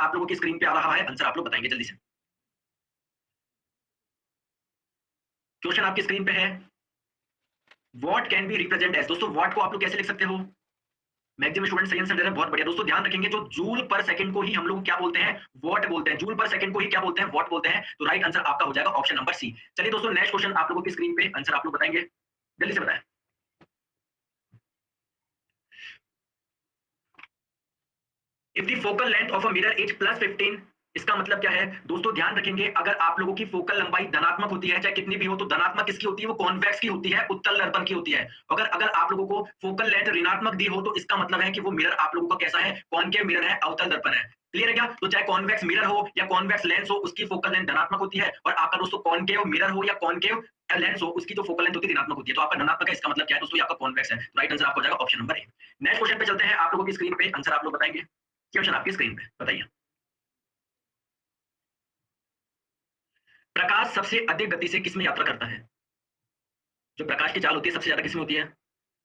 आप लोगों की स्क्रीन पे आ रहा है, आंसर आप लोग बताएंगे जल्दी से। क्वेश्चन आपकी स्क्रीन पे है, what can be represent as. दोस्तों व्हाट को आप लोग कैसे लिख सकते हो? मैक्सिमम स्टूडेंट सही आंसर दे रहे हैं, बहुत बढ़िया। दोस्तों ध्यान रखेंगे, जो जूल पर सेकंड को ही हम लोग क्या बोलते हैं, वॉट बोलते हैं। जूल पर सेकंड को ही क्या बोलते हैं, वॉट बोलते हैं। तो राइट आंसर आपका हो जाएगा ऑप्शन नंबर सी। चलिए दोस्तों नेक्स्ट क्वेश्चन आप लोगों की स्क्रीन पे, आंसर आप लोग बताएंगे, जल्दी से बताएं। If the focal length of a mirror is +15, इसका मतलब क्या है दोस्तों? ध्यान रखेंगे, अगर आप लोगों की फोकल लंबाई धनात्मक होती है, चाहे कितनी भी हो, तो धनात्मक किसकी होती है? वो कॉन्वेक्स की होती है, उत्तल दर्पण की होती है। अगर अगर आप लोगों को फोकल लेंथ ऋणात्मक दी हो, तो इसका मतलब है कि वो मिरर आप लोगों का कैसा है? कॉनकेव मिरर है, अवतल दर्पण है। क्लियर है क्या? तो चाहे कॉन्वेक्स मिरर हो या कॉन्वेक्स लेंस हो, उसकी फोकल लेंथ धनात्मक होती है, और आपका दोस्तों कॉनकेव मिरर हो या कॉनकेव लेंस हो, उसकी जो फोकल लेंथ होती है ऋणात्मक होती है। तो आपका धनात्मक है, इसका मतलब क्या है दोस्तों? ये आपका कॉन्वेक्स है। राइट आंसर आपका हो जाएगा option number A. Next question पे चलते हैं, आप लोगों की स्क्रीन पे आंसर आप लोग बताएंगे। क्वेश्चन आपकी स्क्रीन पे बताइए, प्रकाश सबसे अधिक गति से किसमें यात्रा करता है? जो प्रकाश की चाल होती है सबसे ज्यादा किसमें होती है?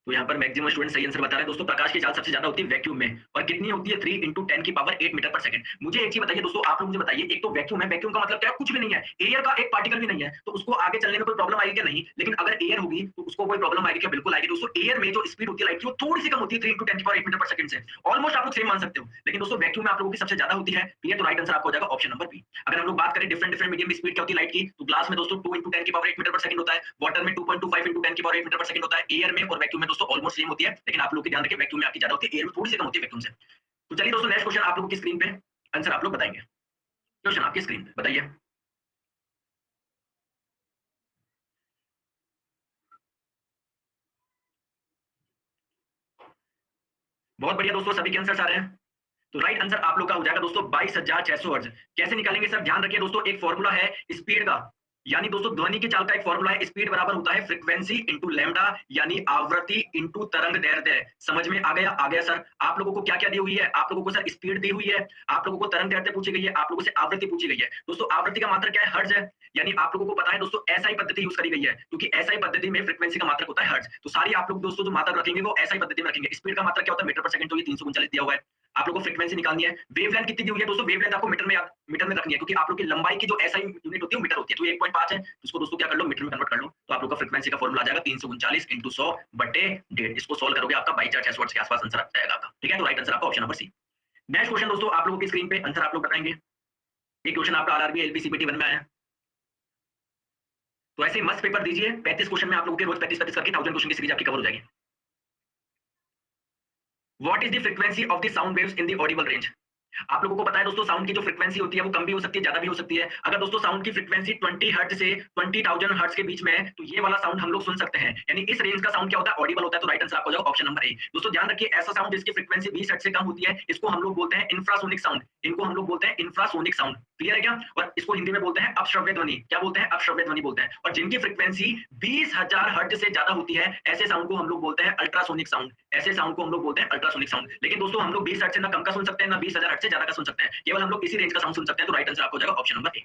तो यहाँ पर मैक्सिमम स्टूडेंट सही आंसर बता रहे हैं दोस्तों। प्रकाश की चाल सबसे ज्यादा होती है वैक्यूम में, और कितनी होती है? 3 × 10⁸ मीटर पर सेकंड। मुझे एक चीज बताइए दोस्तों, आप लोग मुझे बताइए, एक तो वैक्यूम है, वैक्यूम का मतलब क्या है? कुछ भी नहीं है, एयर का एक पार्टिकल भी नहीं है, तो उसको आगे चलने में कोई प्रॉब्लम आएगी क्या? नहीं। लेकिन अगर एयर होगी तो उसको कोई प्रॉब्लम आएगी क्या? बिल्कुल आएगी दोस्तों। एयर में जो स्पीड होती है लाइट की, वो थोड़ी सी कम होती है, 3 × 10⁸ मीटर पर सेकंड से। ऑलमोस्ट आप लोग सेम मान सकते हो, लेकिन दोस्तों वैक्यूम में आप लोगों की सबसे ज्यादा होती है। ठीक है, तो राइट आंसर आपको हो जाएगा ऑप्शन नंबर बी। अगर हम लोग बात करें डिफरेंट डिफरेंट मीडियम स्पीड क्या होती है लाइट की, तो ग्लास में दोस्तों 2 × 10⁸ मीटर पर सेकंड होता है, वाटर में 2.25 × 10⁸ मीटर पर सेकंड होता है, एयर में और वैक्यूम में दोस्तों ऑलमोस्ट सेम होती है। लेकिन आप लोग ध्यान रखें, वैक्यूम में आपकी ज्यादा होती है, एयर में थोड़ी सी कम होती है वैक्यूम से। तो चलिए दोस्तों नेक्स्ट क्वेश्चन आप लोगों की स्क्रीन पे, आंसर आप लोग बताएंगे। क्वेश्चन आपकी स्क्रीन पे बताइए, बहुत बढ़िया दोस्तों, सभी के आंसर आ रहे हैं। तो राइट आंसर आप लोग का हो जाएगा दोस्तों 22,600 हर्ट्ज। कैसे निकालेंगे सर? ध्यान रखिए दोस्तों, एक फॉर्मूला है स्पीड का, यानी दोस्तों ध्वनि की चाल का एक फॉर्मूला है, स्पीड बराबर होता है फ्रीक्वेंसी इंटू लैम्डा, यानी आवृत्ति इंटू तरंग दैर्ध्य। समझ में आ गया? आ गया सर। आप लोगों को क्या क्या दी हुई है? आप लोगों को सर स्पीड दी हुई है, आप लोगों को तरंग दैर्ध्य पूछी गई है, आप लोगों से आवृत्ति पूछी गई है। दोस्तों आवृत्ति का मात्रक क्या है? हर्ट्ज है, यानी आप लोगों को पता है दोस्तों एसआई पद्धति यूज करी गई है, क्योंकि एसआई पद्धति में फ्रीक्वेंसी का मात्रक होता है हर्ट्ज। तो सारी आप लोग दोस्तों जो मात्रक रखेंगे वो एसआई पद्धति में रखेंगे। स्पीड का मात्रक क्या होता है? मीटर पर सेकंड, तो ये 339 दिया हुआ है। आप लोगों को फ्रीक्वेंसी निकालनी है। वेवलेंथ कितनी दी हुई है दोस्तों? वेवलेंथ आपको मीटर में रखनी है, क्योंकि आप लोग की लंबाई की जो एसआई यूनिट होती है वो मीटर होती है। तो 1.5 है, उसको दोस्तों क्या कर लो, मीटर में कन्वर्ट कर लो, तो आप लोग का फ्रीक्वेंसी का फॉर्मूला आ जाएगा 339 × 100/1.5। इसको सॉल्व करोगे आपका 22,600 के आसपास आंसर आ जाएगा आपका। ठीक है, तो राइट आंसर आपका option number C. Next question दोस्तों आप लोगों की स्क्रीन पे, आंसर आप लोग बताएंगे। एक क्वेश्चन आपका आरआरबी एलपी सीपीटी 1 में आया है, तो ऐसे मस्त पेपर दीजिए। 35 क्वेश्चन में आप लोगों के रोज 35 करके 1000 क्वेश्चन की सीरीज आपकी कवर हो जाएगी। What is the frequency of the sound waves in the Audible range? आप लोगों को पता है दोस्तों, साउंड की जो फ्रीक्वेंसी होती है वो कम भी हो सकती है, ज्यादा भी हो सकती है। अगर दोस्तों साउंड की फ्रीक्वेंसी 20 हर्ट्ज से 20,000 हर्ट्ज के बीच में है, तो ये वाला साउंड हम लोग सुन सकते हैं, यानी इस रेंज का साउंड क्या होता है? ऑडिबल होता है। तो राइट आंसर आपको हो जाएगा ऑप्शन नंबर ए। दोस्तों ध्यान रखिए, ऐसा साउंड जिसकी फ्रीक्वेंसी 20 हर्ट्ज से कम होती है, इसको हम लोग बोलते हैं इंफ्रासोनिक साउंड। इनको हम लोग बोलते हैं इंफ्रासोनिक साउंड। क्लियर है क्या? और इसको हिंदी में बोलते हैं अपश्रव्य ध्वनि। क्या बोलते हैं? अपश्रव्य ध्वनि बोलते हैं। और जिनकी फ्रीक्वेंसी 20,000 हर्ट्ज से ज्यादा होती है, ऐसे साउंड को हम लोग बोलते हैं अल्ट्रासोनिक साउंड। ऐसे साउंड को हम लोग बोलते हैं अल्ट्रासोनिक साउंड। लेकिन दोस्तों हम लोग 20 हर्ट्ज से ना कम का सुन सकते हैं, ना 20,000 हर्ट्ज से ज्यादा का सुन सकते हैं, केवल हम लोग इसी रेंज का साउंड सुन सकते हैं। तो राइट आंसर आपको हो जाएगा option number A.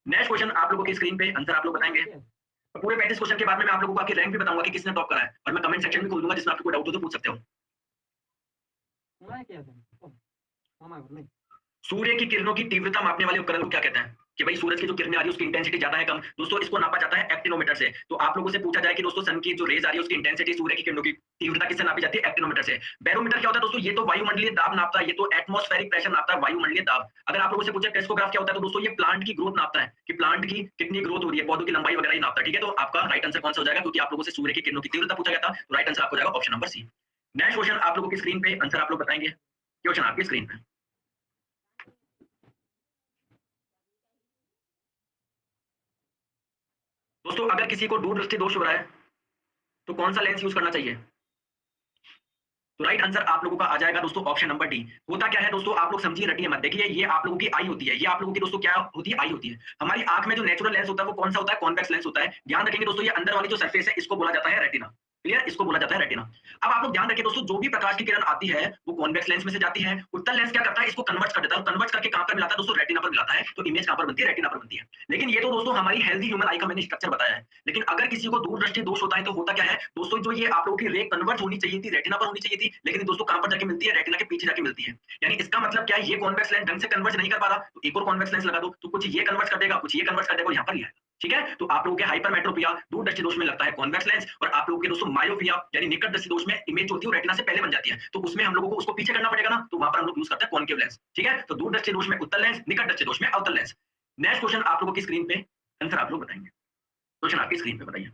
Next question आप लोगों की स्क्रीन पे, आंसर आप लोग बताएंगे। और पूरे 35 क्वेश्चन के बाद में मैं आप लोगों को आपकी रैंक भी बताऊंगा कि किसने टॉप करा है, और मैं कमेंट सेक्शन में खोल दूंगा, जिसमें आपको कोई डाउट हो तो पूछ सकते हो। सूर्य की किरणों की तीव्रता मापने वाले उपकरण को क्या कहते हैं? कि भाई सूरज की जो किरणें आ रही है उसकी इंटेंसिटी ज्यादा है कम? दोस्तों इसको नापा जाता है एक्टिनोमीटर से। तो आप लोगों से पूछा जाए कि दोस्तों सन की जो रेज आ रही है उसकी इंटेंसिटी, सूर्य की किरणों की तीव्रता किससे नापी जाती है? एक्टिनोमीटर से। बैरोमीटर क्या होता है दोस्तों? ये तो वायुमंडलीय दाब नापता है, ये तो एटमॉस्फेरिक प्रेशर नापता है, वायुमंडलीय दाब। अगर आप लोगों से पूछा टेस्कोग्राफ क्या होता है, तो दोस्तों ये प्लांट की ग्रोथ नापता है, कि प्लांट की कितनी ग्रोथ हो रही है, पौधों की लंबाई वगैरह ही नापता है। ठीक है, तो आपका राइट आंसर कौन सा हो जाएगा? क्योंकि आप लोगों से सूर्य की किरणों की तीव्रता पूछा गया था, तो राइट आंसर आपको जाएगा option number C. Next question आप लोगों की स्क्रीन पे, आंसर आप लोग बताएंगे। क्वेश्चन आपकी स्क्रीन पे, दोस्तों अगर किसी को दूरदृष्टि दोष हो रहा है तो कौन सा लेंस यूज करना चाहिए? तो राइट आंसर आप लोगों का आ जाएगा दोस्तों ऑप्शन नंबर डी। होता क्या है दोस्तों, आप लोग समझिए, रटिए मत। देखिए ये आप लोगों की आई होती है, ये आप लोगों की दोस्तों क्या होती है? आई होती है। हमारी आंख में जो नेचुरल लेंस होता है वो कौन सा होता है? कॉन्वेक्स लेंस होता है। ध्यान रखेंगे दोस्तों, ये अंदर वाली जो सरफेस है इसको बोला जाता है रेटिना। क्लियर, इसको बोला जाता है रेटिना। अब आप लोग ध्यान रखिए दोस्तों, जो भी प्रकाश की किरण आती है वो कॉन्वेक्स लेंस में से जाती है, उत्तल लेंस क्या करता है, इसको कन्वर्ट कर देता है, कन्वर्ट करके कहां पर मिलाता है दोस्तों, रेटिना पर मिलाता है, तो इमेज कहां पर बनती है, रेटिना पर बनती है। लेकिन ये तो दोस्तों हमारी हेल्दी ह्यूमन आई का मैंने स्ट्रक्चर बताया है। लेकिन अगर किसी को दूरदृष्टि दोष होता है तो होता क्या है दोस्तों, जो ये आप लोगों की रे कन्वर्ट होनी चाहिए थी, रेटिना पर होनी चाहिए थी, लेकिन दोस्तों कहां पर जाके मिलती है, रेटिना के पीछे जाके मिलती है। यानी इसका मतलब क्या है, ये कॉन्वेक्स लेंस ढंग से कन्वर्ट नहीं कर पा रहा, तो एक और कॉन्वेक्स लेंस लगा दो, तो कुछ ये कन्वर्ट कर देगा, कुछ ये कन्वर्ट कर देगा और यहाँ पर लिया है। ठीक है, तो आप लोगों के हाइपरमेट्रोपिया दूरदृष्टि दोष में लगता है कॉन्वेक्स लेंस, और आप लोगों के दोस्तों मायोपिया यानी निकट दृष्टि दोष में इमेज होती है वो रेटिना से पहले बन जाती है, तो उसमें हम लोगों को उसको पीछे करना पड़ेगा ना, तो वहां पर हम लोग यूज करते हैं कॉनकेव लेंस। ठीक है, तो दूरदृष्टि दोष में उत्तल लेंस, निकट दृष्टि दोष में अवतल लेंस। नेक्स्ट क्वेश्चन आप लोगों की स्क्रीन पे आंसर आप लोग बताएंगे, क्वेश्चन आपकी स्क्रीन पे बताइए।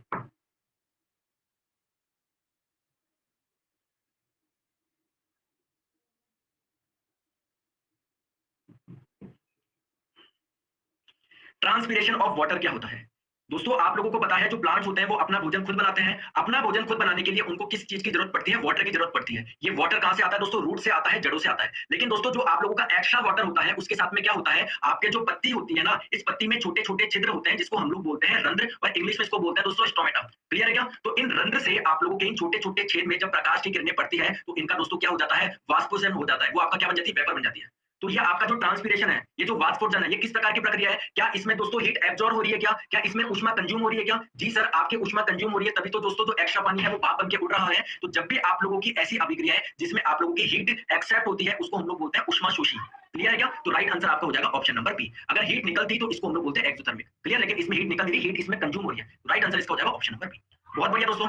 ट्रांसपीरेशन ऑफ वाटर क्या होता है दोस्तों, आप लोगों को पता है जो प्लांट्स होते हैं वो अपना भोजन खुद बनाते हैं, अपना भोजन खुद बनाने के लिए उनको किस चीज की जरूरत पड़ती है, वाटर की जरूरत पड़ती है। ये वाटर कहां से आता है दोस्तों, रूट से आता है, जड़ों से आता है। लेकिन दोस्तों जो आप लोगों का एक्स्ट्रा वाटर होता है उसके साथ में क्या होता है, आपके जो पत्ती होती है ना, इस पत्ती में छोटे छोटे छिद्र होते हैं जिसको हम लोग बोलते हैं रंध्र, और इंग्लिश में इसको बोलते हैं दोस्तों स्टोमेटा। क्लियर है क्या, तो इन रंध्र से आप लोगों के इन छोटे छोटे छेद में जब प्रकाश की किरणें पड़ती है तो इनका दोस्तों क्या हो जाता है, वाष्पोषण हो जाता है, वो आपका क्या बन जाती है, वेपर बन जाती है। तो ये आपका जो ट्रांसपीरेशन है, ये जो वाष्पोर्जन है, ये किस प्रकार की प्रक्रिया है, क्या इसमें दोस्तों हीट एब्जॉर्ब हो रही है, क्या इसमें ऊष्मा कंज्यूम हो रही है क्या, जी सर आपके ऊष्मा कंज्यूम हो रही है, तभी तो दोस्तों जो एक्स्ट्रा पानी है वो भाप बन के उड़ रहा है। तो जब भी आप लोगों की ऐसी अभिक्रिया है जिसमें आप लोगों की हीट एक्सेप्ट होती है उसको हम लोग बोलते हैं ऊष्माशोषी। क्लियर है क्या, तो राइट आंसर आपका हो जाएगा ऑप्शन नंबर बी। अगर हीट निकलती तो इसको हम लोग बोलते हैं एक्सोथर्मिक। क्लियर, लेकिन इसमें हीट निकल नहीं रही, हीट इसमें कंज्यूम हो रही है, तो राइट आंसर इसका हो जाएगा ऑप्शन नंबर बी। बहुत बढ़िया दोस्तों,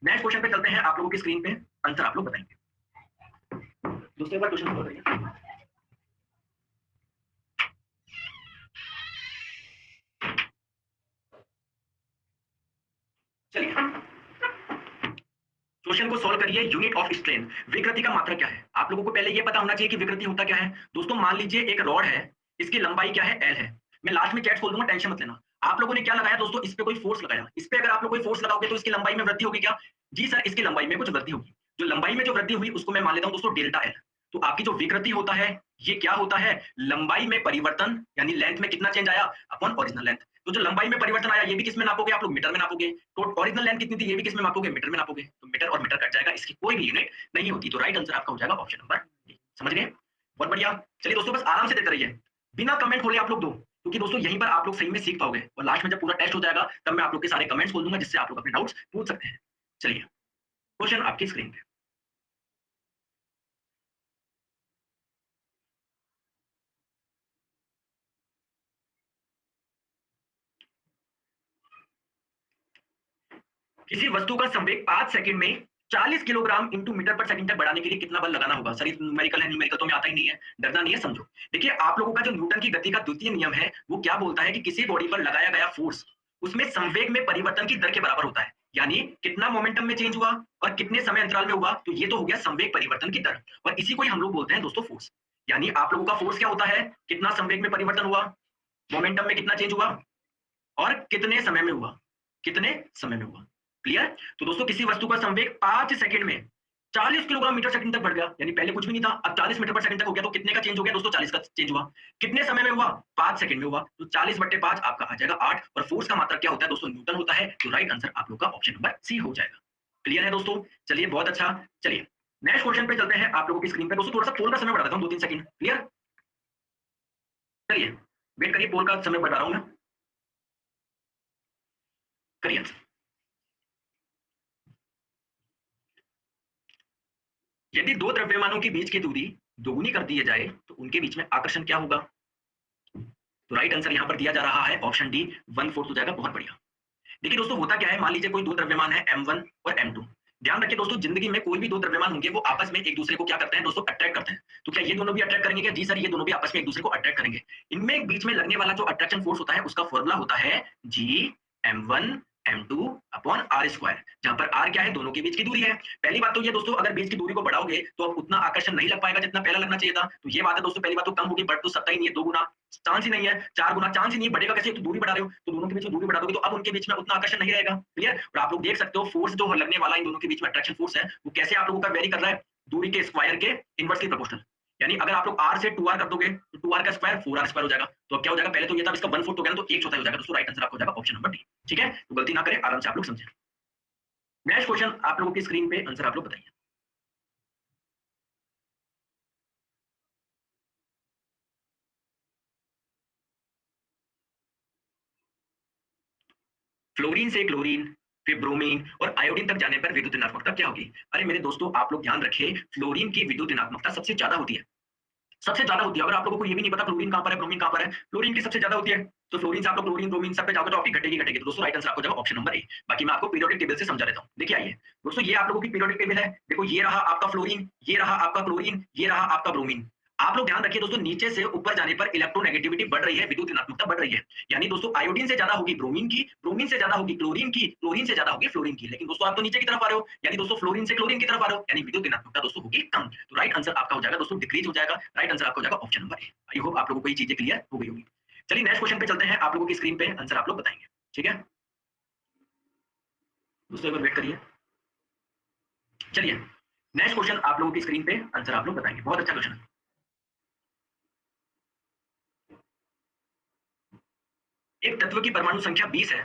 नेक्स्ट क्वेश्चन पे चलते हैं, आप लोगों की स्क्रीन पे आंसर आप लोग बताएंगे। दोस्तों एक बार क्वेश्चन खोल रही चलिए क्वेश्चन को सॉल्व करिए। यूनिट ऑफ स्ट्रेन, विकृति का मात्रक क्या है, आप लोगों को पहले ये पता होना चाहिए कि विकृति होता क्या है। दोस्तों मान लीजिए एक रॉड है, इसकी लंबाई क्या है, एल है। मैं लास्ट में चैट खोल दूंगा, टेंशन मत लेना। आप लोगों ने क्या लगाया दोस्तों, इस पे कोई फोर्स लगाया, इस पे अगर आप लोग कोई फोर्स लगाओगे तो इसकी लंबाई में वृद्धि होगी क्या, जी सर इसकी लंबाई में कुछ वृद्धि होगी। जो लंबाई में जो वृद्धि हुई उसको मैं मान लेता हूं दोस्तों डेल्टा एल। तो आपकी जो विकृति होता है ये क्या होता है, लंबाई में परिवर्तन, यानी लेंथ में कितना चेंज आया अपॉन ओरिजिनल लेंथ। तो जो लंबाई में परिवर्तन आया ये भी किस में नापोगे, आप लोग मीटर में नापोगे। तो ओरिजिनल लेंथ कितनी थी ये भी किस में नापोगे, मीटर में नापोगे। तो मीटर और मीटर कट जाएगा, इसकी कोई भी यूनिट नहीं होती। तो राइट आंसर आपका हो जाएगा ऑप्शन नंबर डी। समझ गए, बहुत बढ़िया। चलिए दोस्तों बस आराम से देते रहिए, बिना कमेंट खोले आप लोग दो, क्योंकि दोस्तों यहीं पर आप लोग सही में सीख पाओगे, और लास्ट में जब पूरा टेस्ट हो जाएगा तब मैं आप लोग के सारे कमेंट्स खोल दूंगा जिससे आप लोग अपने डाउट्स पूछ सकते हैं। चलिए क्वेश्चन आपकी स्क्रीन पे, किसी वस्तु का संवेग 5 सेकंड में 40 किलोग्राम इंटू मीटर पर सेकंड तक बढ़ाने के लिए कितना बल लगाना होगा। सर न्यूमेरिकल है, न्यूमेरिकल तो में आता ही नहीं है, डरना नहीं है, समझो। देखिए आप लोगों का जो न्यूटन की गति का द्वितीय नियम है वो क्या बोलता है कि किसी बॉडी पर लगाया गया फोर्स उसमें संवेग में परिवर्तन की दर के बराबर होता है। यानी कितना मोमेंटम में चेंज हुआ और कितने समय अंतराल में हुआ, तो ये तो हो गया संवेग परिवर्तन की दर, और इसी को ही हम लोग बोलते हैं दोस्तों फोर्स। यानी आप लोगों का फोर्स क्या होता है, कितना संवेग में परिवर्तन हुआ, मोमेंटम में कितना चेंज हुआ, और कितने समय में हुआ, कितने समय में हुआ। क्लियर, तो दोस्तों किसी वस्तु का संवेग 5 सेकंड में 40 किलोग्राम मीटर सेकंड तक बढ़ गया, यानी पहले कुछ भी नहीं था, अब 40 मीटर पर सेकंड तक हो गया, तो कितने का चेंज हो गया दोस्तों, 40 का चेंज हुआ। कितने समय में हुआ, 5 सेकंड में हुआ, तो 40/5 आपका आ जाएगा 8। और फोर्स का मात्रक क्या होता है दोस्तों, न्यूटन होता है। तो राइट आंसर आप लोग का ऑप्शन नंबर सी हो जाएगा। क्लियर है दोस्तों, चलिए बहुत अच्छा। चलिए नेक्स्ट क्वेश्चन पे चलते हैं, आप लोगों की स्क्रीन पे दोस्तों थोड़ा सा पोल का समय बढ़ा देता हूं 2-3 सेकंड। क्लियर, चलिए वेट करिए, पोल का समय बढ़ा रहा हूं मैं, करिए। यदि दो द्रव्यमानों के बीच की दूरी दोगुनी कर दी जाए तो उनके बीच में आकर्षण क्या होगा। तो राइट आंसर यहां पर दिया जा रहा है ऑप्शन डी 1/4 हो जाएगा। बहुत बढ़िया। देखिए दोस्तों होता क्या है, मान लीजिए कोई दो द्रव्यमान है m1 और m2। ध्यान रखिए दोस्तों, जिंदगी में कोई भी दो द्रव्यमान होंगे वो आपस में एक दूसरे को क्या करते हैं दोस्तों, अट्रैक्ट करते हैं। तो क्या ये दोनों भी अट्रैक्ट करेंगे क्या, जी सर ये दोनों भी आपस में एक दूसरे को अट्रैक्ट करेंगे। इनमें बीच में लगने वाला जो अट्रैक्शन फोर्स होता है उसका फॉर्मूला होता है G m1 m2/r², जहां पर r क्या है, दोनों के बीच की दूरी है। पहली बात तो ये दोस्तों, अगर बीच की दूरी को बढ़ाओगे तो अब उतना आकर्षण नहीं लग पाएगा जितना पहला लगना चाहिए था। तो ये बात है दोस्तों, पहली बात तो कम होगी, बढ़ तो सकता ही नहीं है, 2 गुना चांस ही नहीं है, 4 गुना चांस ही नहीं, बढ़ेगा कैसे, तो दूरी बढ़ा रहे हो, तो दोनों के बीच में दूरी बढ़ा दोगे तो अब उनके बीच में उतना आकर्षण नहीं रहेगा। क्लियर, और आप लोग देख सकते हो फोर्स जो लगने वाला इन दोनों के बीच में अट्रैक्शन फोर्स है वो कैसे आप लोगों का वेरी कर रहा है, दूरी के स्क्वायर के इनवर्सली प्रोपोर्शनल। यानी अगर आप लोग r से 2r कर दोगे तो 2r का स्क्वायर 4r² हो जाएगा। तो अब क्या हो जाएगा, पहले तो ये था, इसका 1/4 हो गया तो 1/4 हो जाएगा। दोस्तों राइट आंसर आपको हो जाएगा ऑप्शन नंबर डी। ठीक है, तो गलती ना करें, आराम से आप लोग समझें। नेक्स्ट क्वेश्चन आप लोगों की स्क्रीन पे आंसर आप लोग बताइए। फ्लोरीन से क्लोरीन, फिर ब्रोमीन और आयोडीन तक जाने पर विद्युत ऋणात्मकता क्या होगी? अरे मेरे दोस्तों, आप लोग ध्यान रखिए, फ्लोरीन की विद्युत ऋणात्मकता सबसे ज्यादा होती है। सबसे ज्यादा होती है। अगर आप लोगों को ये भी नहीं पता क्लोरीन कहां पर है, ब्रोमीन कहां पर है, फ्लोरीन की सबसे ज्यादा होती है। तो फ्लोरीन से आप लोग क्लोरीन, ब्रोमीन सब पे जाओगे तो आपकी घटेगी घटेगी। तो दोस्तों राइट आंसर आपको जाएगा ऑप्शन नंबर ए। बाकी मैं आपको पीरियोडिक टेबल से समझा देता हूं। देखिए आइए दोस्तों, ये आप लोगों की पीरियोडिक टेबल है। देखो ये रहा आपका फ्लोरीन, ये रहा आपका क्लोरीन, ये रहा आपका ब्रोमीन। आप लोग ध्यान रखिए दोस्तों, नीचे से ऊपर जाने पर इलेक्ट्रोनेगेटिविटी बढ़ रही है, विद्युत ऋणात्मकता बढ़ रही है। यानी दोस्तों आयोडीन से ज्यादा होगी ब्रोमीन की, ब्रोमीन से ज्यादा होगी क्लोरीन की, क्लोरीन से ज्यादा होगी फ्लोरीन की। लेकिन दोस्तों आप तो नीचे की तरफ आ रहे हो, यानी दोस्तों फ्लोरीन से क्लोरीन की तरफ आ रहे हो, यानी विद्युत ऋणात्मकता दोस्तों होगी कम। तो राइट आंसर आपका हो जाएगा दोस्तों डिक्रीज हो जाएगा। राइट आंसर आपका हो जाएगा option number A. I hope आप लोगों को ये चीजें क्लियर हो गई होगी। चलिए नेक्स्ट क्वेश्चन पे चलते हैं। आप लोगों की स्क्रीन पे आंसर आप लोग बताएंगे, ठीक है? दोस्तों एक बार वेट करिए। चलिए नेक्स्ट क्वेश्चन आप लोगों की स्क्रीन पे आंसर आप लोग बताएंगे। बहुत अच्छा क्वेश्चन है। एक तत्व की परमाणु संख्या 20 है,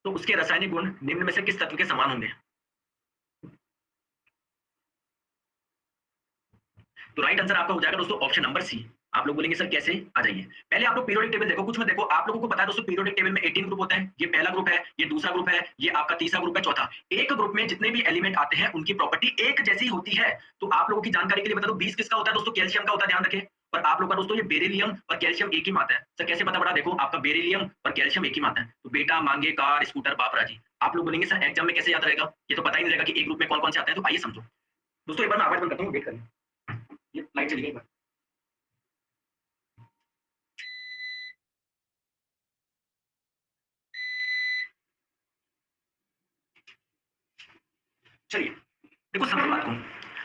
तो उसके रासायनिक गुण निम्न में से किस तत्व के समान होंगे? तो राइट आंसर आपका हो जाएगा दोस्तों ऑप्शन नंबर सी। आप लोग बोलेंगे सर कैसे? आ जाइए। पहले आप लोग पीरियोडिक टेबल देखो, कुछ में देखो। आप लोगों को पता है दोस्तों पीरियोडिक टेबल में 18 ग्रुप होते हैं। ये पहला ग्रुप है, ये दूसरा ग्रुप है, ये आपका तीसरा ग्रुप है, चौथा। एक ग्रुप में जितने भी एलिमेंट आते हैं उनकी प्रॉपर्टी एक जैसी होती है। तो आप लोगों की जानकारी के लिए बता दो, 20 किसका होता है दोस्तों? कैल्शियम का होता है, ध्यान रखें। और आप लोग का दोस्तों ये बेरिलियम और कैल्शियम एक ही मात्रा है। सर कैसे पता पड़ा? देखो आपका बेरिलियम और कैल्शियम एक ही मात्रा है। तो बेटा मांगे कार स्कूटर बाप राजी। आप लोग बोलेंगे सर एग्जाम में कैसे याद रहेगा? ये तो पता ही नहीं रहेगा कि एक ग्रुप में कौन कौन से आते हैं। तो आइए समझो दोस्तों, एक बार मैं आवाज बंद करता हूँ, वेट करिए। ये लाइट चली गई। चलिए देखो समझो बात को।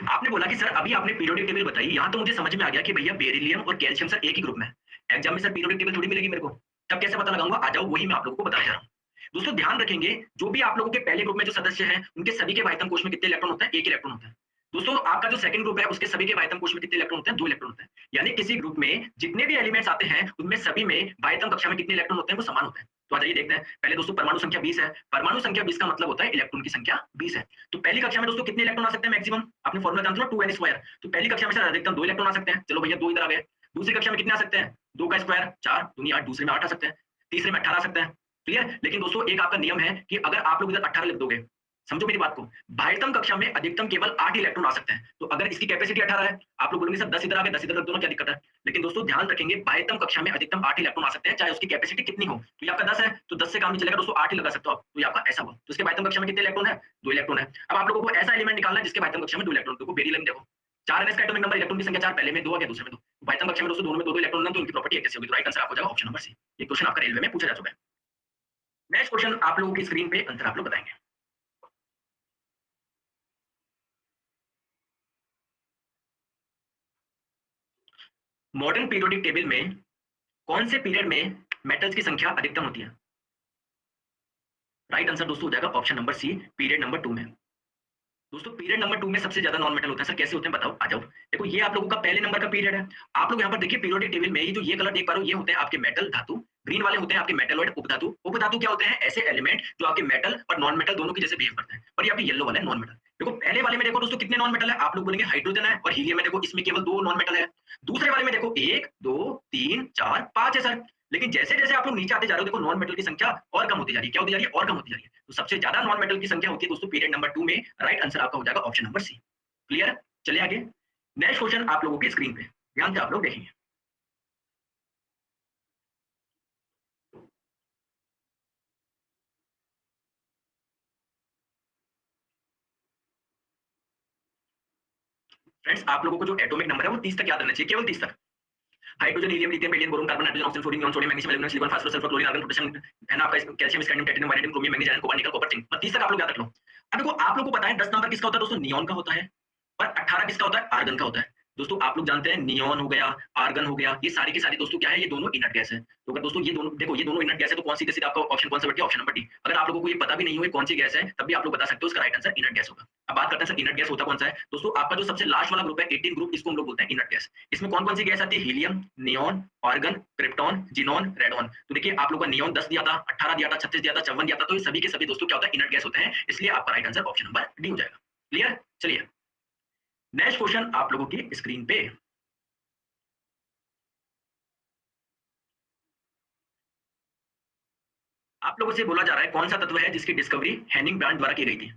आपने बोला कि सर अभी आपने पीरियोडिक टेबल बताई, यहाँ तो मुझे समझ में आ गया कि भैया बेरिलियम और कैल्शियम सर एक ही ग्रुप में है। एग्जाम में सर पीरियोडिक टेबल थोड़ी मिलेगी मेरे को, तब कैसे पता लगाऊंगा? आ जाओ, वही मैं आप लोगों को बताने जा रहा हूँ। दोस्तों ध्यान रखेंगे, जो भी आप लोगों के पहले ग्रुप में जो सदस्य हैं उनके सभी के वाहितम कोश में कितने इलेक्ट्रॉन होते हैं? एक इलेक्ट्रॉन होता है। दोस्तों आपका जो सेकंड ग्रुप है उसके सभी के वाहितम कोश में कितने इलेक्ट्रॉन होते हैं? दो इलेक्ट्रॉन होते हैं। यानी किसी ग्रुप में जितने भी एलिमेंट्स आते हैं उनमें सभी में वाहितम कक्षा में कितने इलेक्ट्रॉन होते हैं? वो समान होते हैं। तो आ जाइए देखते हैं। पहले दोस्तों परमाणु संख्या 20 है। परमाणु संख्या 20 का मतलब होता है इलेक्ट्रॉन की संख्या 20 है। तो पहली कक्षा में दोस्तों कितने इलेक्ट्रॉन आ सकते हैं मैक्सिमम? आपने फॉर्मूला जानते हो 2n स्क्वायर। तो पहली कक्षा में सर अधिकतम 2 इलेक्ट्रॉन आ सकते हैं। चलो भैया 2 इधर आ गए। दूसरी कक्षा में कितने आ सकते हैं? 2 का स्क्वायर 4, दूनी 8, दूसरे में 8 आ सकते हैं, तीसरे में 18 आ सकते हैं। क्लियर? लेकिन दोस्तों एक आपका नियम है कि अगर आप लोग इधर 18 लिख दोगे, समझो मेरी बात को, भाइतम कक्षा में अधिकतम केवल 8 इलेक्ट्रॉन आ सकते हैं। तो अगर इसकी कैपेसिटी 18 है, आप लोग बोलेंगे सर 10 इधर आ गए, 10 इधर रख दो ना, क्या दिक्कत है? लेकिन दोस्तों ध्यान रखेंगे, भाइतम कक्षा में अधिकतम 8 इलेक्ट्रॉन आ सकते हैं, चाहे उसकी कैपेसिटी कितनी हो। तो ये आपका 10 है, तो 10 से काम नहीं चलेगा दोस्तों, 8 ही लगा सकते हो आप। तो ये आपका ऐसा हुआ। तो इसके भाइतम कक्षा में कितने इलेक्ट्रॉन है? 2 इलेक्ट्रॉन है। अब आप लोगों को ऐसा एलिमेंट निकालना है जिसके भाइतम कक्षा में 2 इलेक्ट्रॉन। देखो बेरिलियम देखो, 4 एनएस का एटॉमिक नंबर, इलेक्ट्रॉन की संख्या 4, पहले में 2 आ गया, दूसरे में 2। भाइतम कक्षा में दोस्तों दोनों में 2-2 इलेक्ट्रॉन है, तो उनकी प्रॉपर्टी एक जैसी होगी। तो राइट आंसर आपको हो जाएगा ऑप्शन नंबर सी। ये क्वेश्चन आपका रेलवे में पूछा जा चुका है। नेक्स्ट क्वेश्चन आप लोगों की स्क्रीन पे आंसर आप लोग बताएंगे। मॉडर्न पीरियोडिक टेबल में कौन से पीरियड में मेटल्स की संख्या अधिकतम होती है? राइट आंसर दोस्तों हो जाएगा option number C, period number 2 में। दोस्तों पीरियड नंबर 2 में सबसे ज्यादा नॉन मेटल होता है। सर कैसे होते हैं बताओ? आ जाओ। देखो ये आप लोगों का पहले नंबर का पीरियड है। आप लोग यहाँ पर देखिए पीरियोडिक टेबल में ये जो ये कलर देख पा रहे हो, ये होते हैं आपके मेटल धातु। ग्रीन वाले होते हैं आपके मेटलॉइड उपधातु। उपधातु क्या होते हैं? ऐसे एलिमेंट जो आपके मेटल और नॉन मेटल दोनों की जैसे बिहेव करते हैं। और ये आपके येलो वाला है नॉन मेटल। देखो पहले वाले में देखो दोस्तों कितने नॉन मेटल है? आप लोग बोलेंगे हाइड्रोजन है और हीलियम है। देखो इसमें केवल 2 नॉन मेटल है। दूसरे वाले में देखो 1 2 3 4 5 है सर। लेकिन जैसे जैसे आप लोग नीचे आते जा रहे हो, देखो नॉन मेटल की संख्या और कम होती जा रही है। क्या होती जा रही है? और कम होती जा रही है। तो सबसे ज्यादा नॉन मेटल की संख्या होती है दोस्तों पीरियड नंबर 2 में। राइट आंसर आपका हो जाएगा ऑप्शन नंबर सी। क्लियर है? चलिए आगे। नेक्स्ट क्वेश्चन आप लोगों के स्क्रीन पे ध्यान से आप लोग देखेंगे। फ्रेंड्स आप लोगों को जो एटॉमिक नंबर है वो 30 तक याद रहना चाहिए, केवल 30 तक। Hydrogen, helium, lithium, beryllium, boron, carbon, nitrogen, oxygen, fluorine, neon, sodium, magnesium, aluminium, silicon, phosphorus, sulphur, chlorine, argon, potassium, है ना आपका कैल्शियम, स्कैंडियम, टाइटेनियम, वायरेनियम, chromium, manganese, iron, cobalt, nickel, copper, zinc. 30 तक आप लोग याद रख लो। अब देखो आप लोगों को पता है 10 नंबर किसका होता है दोस्तों? नियॉन का होता है। और 18 किसका होता है? आर्गन का होता है। दोस्तों आप लोग जानते हैं नियॉन हो गया, आर्गन हो गया, ये सारी की सारी दोस्तों क्या है, ये दोनों इनर्ट गैस है। तो अगर दोस्तों ये दोनों देखो ये दोनों इनर्ट गैस है तो कौन सी सीधा आपका ऑप्शन कौन सा बैठ गया? Option number D. अगर आप लोगों को ये पता भी नहीं हो ये कौन सी गैस है, तब भी आप लोग बता सकते हो इसका राइट आंसर इनर्ट गैस होगा। अब बात करते हैं सर इनर्ट गैस होता कौन सा है? दोस्तों आपका जो सबसे लास्ट वाला ग्रुप है 18 ग्रुप, इसको हम लोग बोलते हैं इनर्ट गैस। इसमें कौन-कौन सी गैस आती है? Helium, neon, argon, krypton, xenon, radon. तो देखिए आप लोगों का नियॉन 10 दिया था, 18 दिया था, 36 दिया था, 54 दिया था, तो ये सभी के सभी दोस्तों क्या होता है? इनर्ट गैस होते हैं। इसलिए आपका right answer option number D हो जाएगा। क्लियर? चलिए नेक्स्ट क्वेश्चन आप लोगों की स्क्रीन पे। आप लोगों से बोला जा रहा है कौन सा तत्व है जिसकी डिस्कवरी हेनिंग ब्रांड द्वारा की गई थी?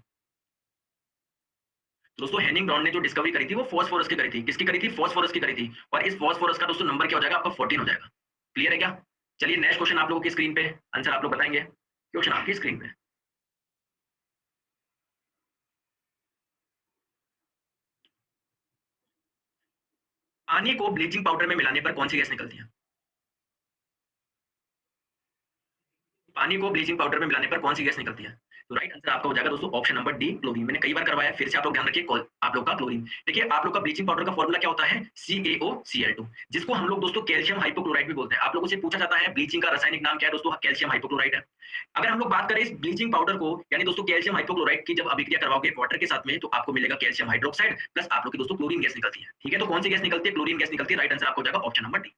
दोस्तों हेनिंग ब्रांड ने जो डिस्कवरी करी थी वो फास्फोरस की करी थी। किसकी करी थी? फास्फोरस की करी थी। और इस फास्फोरस का दोस्तों नंबर क्या हो जाएगा? आपका 14 हो जाएगा। क्लियर है क्या? चलिए नेक्स्ट क्वेश्चन आप लोगों की स्क्रीन पे, आंसर आप लोग बताएंगे। क्वेश्चन आपकी स्क्रीन पे। पानी को ब्लीचिंग पाउडर में मिलाने पर कौन सी गैस निकलती है? पानी को ब्लीचिंग पाउडर में मिलाने पर कौन सी गैस निकलती है? तो राइट आंसर आपका हो जाएगा दोस्तों ऑप्शन नंबर डी क्लोरीन। मैंने कई बार करवाया, फिर से आप लोग ध्यान रखिए आप लोग का क्लोरीन। देखिए आप लोग का ब्लीचिंग पाउडर का फॉर्मूला क्या होता है? CaOCl2, जिसको हम लोग दोस्तों कैल्शियम हाइपोक्लोराइड भी बोलते हैं। आप लोगों से पूछा जाता है ब्लीचिंग का रासायनिक नाम क्या है? दोस्तों कैल्शियम हाइपोक्लोराइड है। अगर हम लोग बात करें इस ब्लीचिंग पाउडर को यानी दोस्तों कैल्शियम हाइपोक्लोराइड की जब अभिक्रिया करवाओगे वाटर के साथ में तो आपको मिलेगा कैल्शियम हाइड्रोक्साइड प्लस आप लोग की दोस्तों क्लोरीन गैस निकलती है। ठीक है, तो कौन सी गैस निकलती है? क्लोरीन गैस निकलती है। राइट आंसर आपको हो जाएगा ऑप्शन नंबर डी।